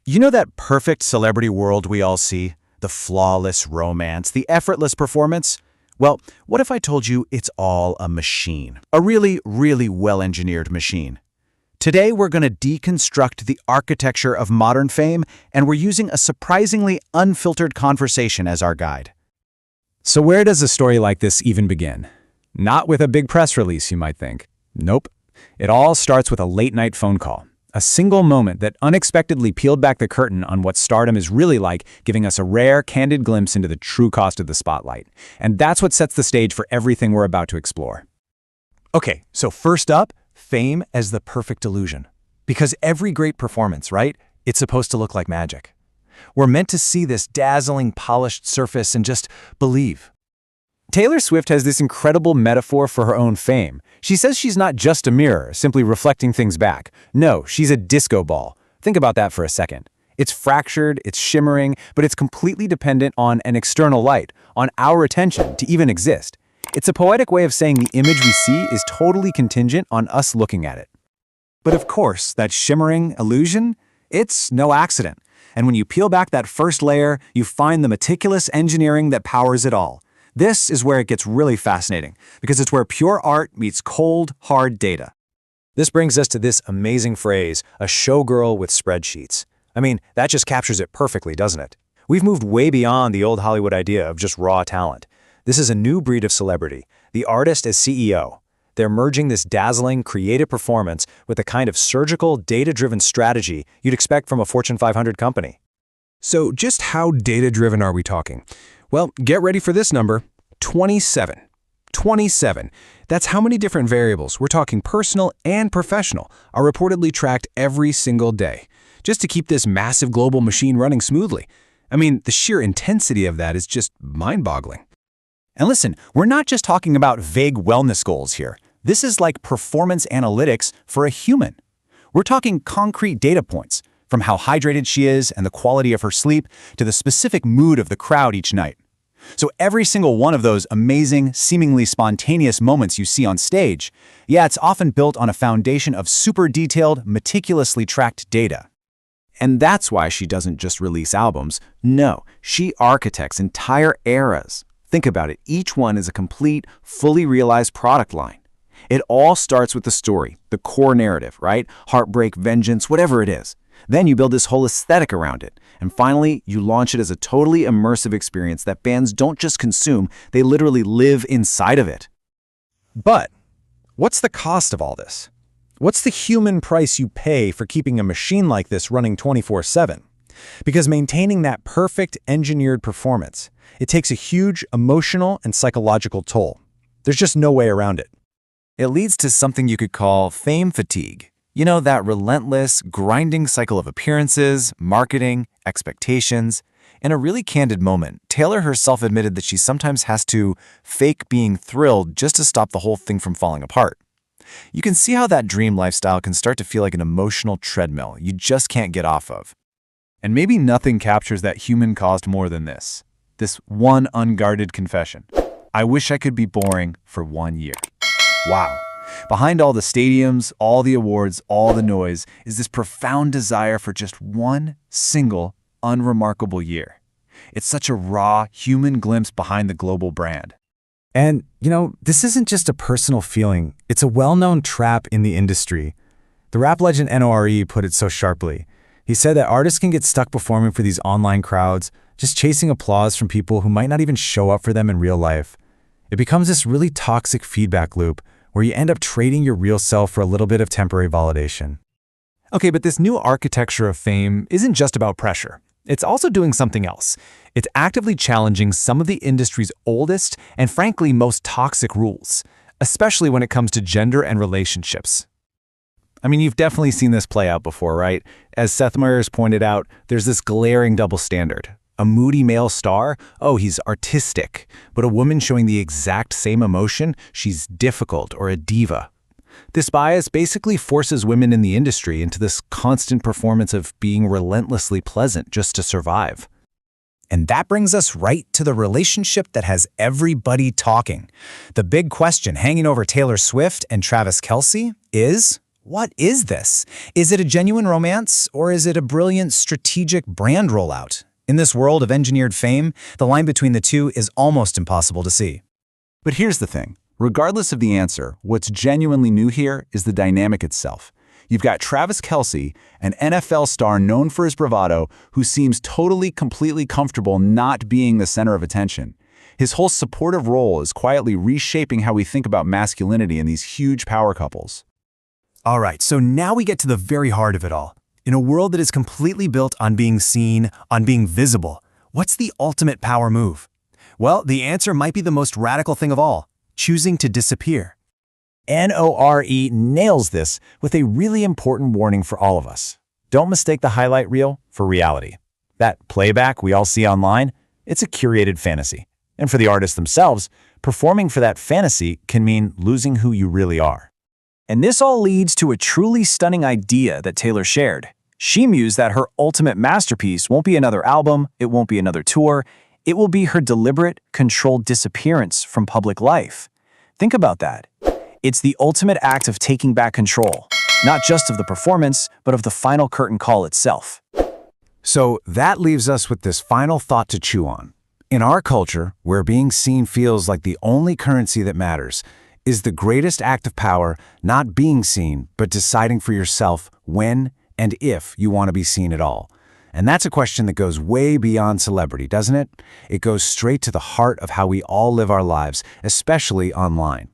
You know that perfect celebrity world we all see? The flawless romance, the effortless performance? Well, what if I told you it's all a machine? A really, really well-engineered machine. Today, we're going to deconstruct the architecture of modern fame, and we're using a surprisingly unfiltered conversation as our guide. So where does a story like this even begin? Not with a big press release, you might think. Nope. It all starts with a late-night phone call. A single moment that unexpectedly peeled back the curtain on what stardom is really like, giving us a rare, candid glimpse into the true cost of the spotlight. And that's what sets the stage for everything we're about to explore. Okay, so first up, fame as the perfect illusion. Because every great performance, right? It's supposed to look like magic. We're meant to see this dazzling, polished surface and just believe. Taylor Swift has this incredible metaphor for her own fame. She says she's not just a mirror, simply reflecting things back. No, she's a disco ball. Think about that for a second. It's fractured, it's shimmering, but it's completely dependent on an external light, on our attention to even exist. It's a poetic way of saying the image we see is totally contingent on us looking at it. But of course, that shimmering illusion, it's no accident. And when you peel back that first layer, you find the meticulous engineering that powers it all. This is where it gets really fascinating, because it's where pure art meets cold, hard data. This brings us to this amazing phrase, a showgirl with spreadsheets. I mean, that just captures it perfectly, doesn't it? We've moved way beyond the old Hollywood idea of just raw talent. This is a new breed of celebrity, the artist as CEO. They're merging this dazzling, creative performance with the kind of surgical, data-driven strategy you'd expect from a Fortune 500 company. So just how data-driven are we talking? Well, get ready for this number, 27. 27. That's how many different variables, we're talking personal and professional, are reportedly tracked every single day, just to keep this massive global machine running smoothly. I mean, the sheer intensity of that is just mind-boggling. And listen, we're not just talking about vague wellness goals here. This is like performance analytics for a human. We're talking concrete data points, from how hydrated she is and the quality of her sleep to the specific mood of the crowd each night. So every single one of those amazing, seemingly spontaneous moments you see on stage, yeah, it's often built on a foundation of super detailed, meticulously tracked data. And that's why she doesn't just release albums. No, she architects entire eras. Think about it, each one is a complete, fully realized product line. It all starts with the story, the core narrative, right? Heartbreak, vengeance, whatever it is. Then you build this whole aesthetic around it. And finally, you launch it as a totally immersive experience that fans don't just consume, they literally live inside of it. But what's the cost of all this? What's the human price you pay for keeping a machine like this running 24/7? Because maintaining that perfect engineered performance, it takes a huge emotional and psychological toll. There's just no way around it. It leads to something you could call fame fatigue. You know, that relentless, grinding cycle of appearances, marketing, expectations. In a really candid moment, Taylor herself admitted that she sometimes has to fake being thrilled just to stop the whole thing from falling apart. You can see how that dream lifestyle can start to feel like an emotional treadmill you just can't get off of. And maybe nothing captures that human cost more than this one unguarded confession. I wish I could be boring for 1 year. Wow. Behind all the stadiums, all the awards, all the noise, is this profound desire for just one single, unremarkable year. It's such a raw, human glimpse behind the global brand. And, this isn't just a personal feeling. It's a well-known trap in the industry. The rap legend Nore put it so sharply. He said that artists can get stuck performing for these online crowds, just chasing applause from people who might not even show up for them in real life. It becomes this really toxic feedback loop where you end up trading your real self for a little bit of temporary validation. Okay, but this new architecture of fame isn't just about pressure. It's also doing something else. It's actively challenging some of the industry's oldest and frankly most toxic rules, especially when it comes to gender and relationships. I mean, you've definitely seen this play out before, right? As Seth and Nore has pointed out, there's this glaring double standard. A moody male star, oh, he's artistic. But a woman showing the exact same emotion, she's difficult or a diva. This bias basically forces women in the industry into this constant performance of being relentlessly pleasant just to survive. And that brings us right to the relationship that has everybody talking. The big question hanging over Taylor Swift and Travis Kelce is, What is this? Is it a genuine romance, or is it a brilliant strategic brand rollout? In this world of engineered fame, the line between the two is almost impossible to see. But here's the thing. Regardless of the answer, what's genuinely new here is the dynamic itself. You've got Travis Kelce, an NFL star known for his bravado, who seems completely comfortable not being the center of attention. His whole supportive role is quietly reshaping how we think about masculinity in these huge power couples. All right, so now we get to the very heart of it all. In a world that is completely built on being seen, on being visible, what's the ultimate power move? Well, the answer might be the most radical thing of all: choosing to disappear. Nore nails this with a really important warning for all of us. Don't mistake the highlight reel for reality. That playback we all see online, it's a curated fantasy. And for the artists themselves, performing for that fantasy can mean losing who you really are. And this all leads to a truly stunning idea that Taylor shared. She mused that her ultimate masterpiece won't be another album, it won't be another tour, it will be her deliberate, controlled disappearance from public life. Think about that. It's the ultimate act of taking back control, not just of the performance, but of the final curtain call itself. So that leaves us with this final thought to chew on. In our culture, where being seen feels like the only currency that matters, is the greatest act of power not being seen, but deciding for yourself when and if you want to be seen at all. And that's a question that goes way beyond celebrity, doesn't it? It goes straight to the heart of how we all live our lives, especially online.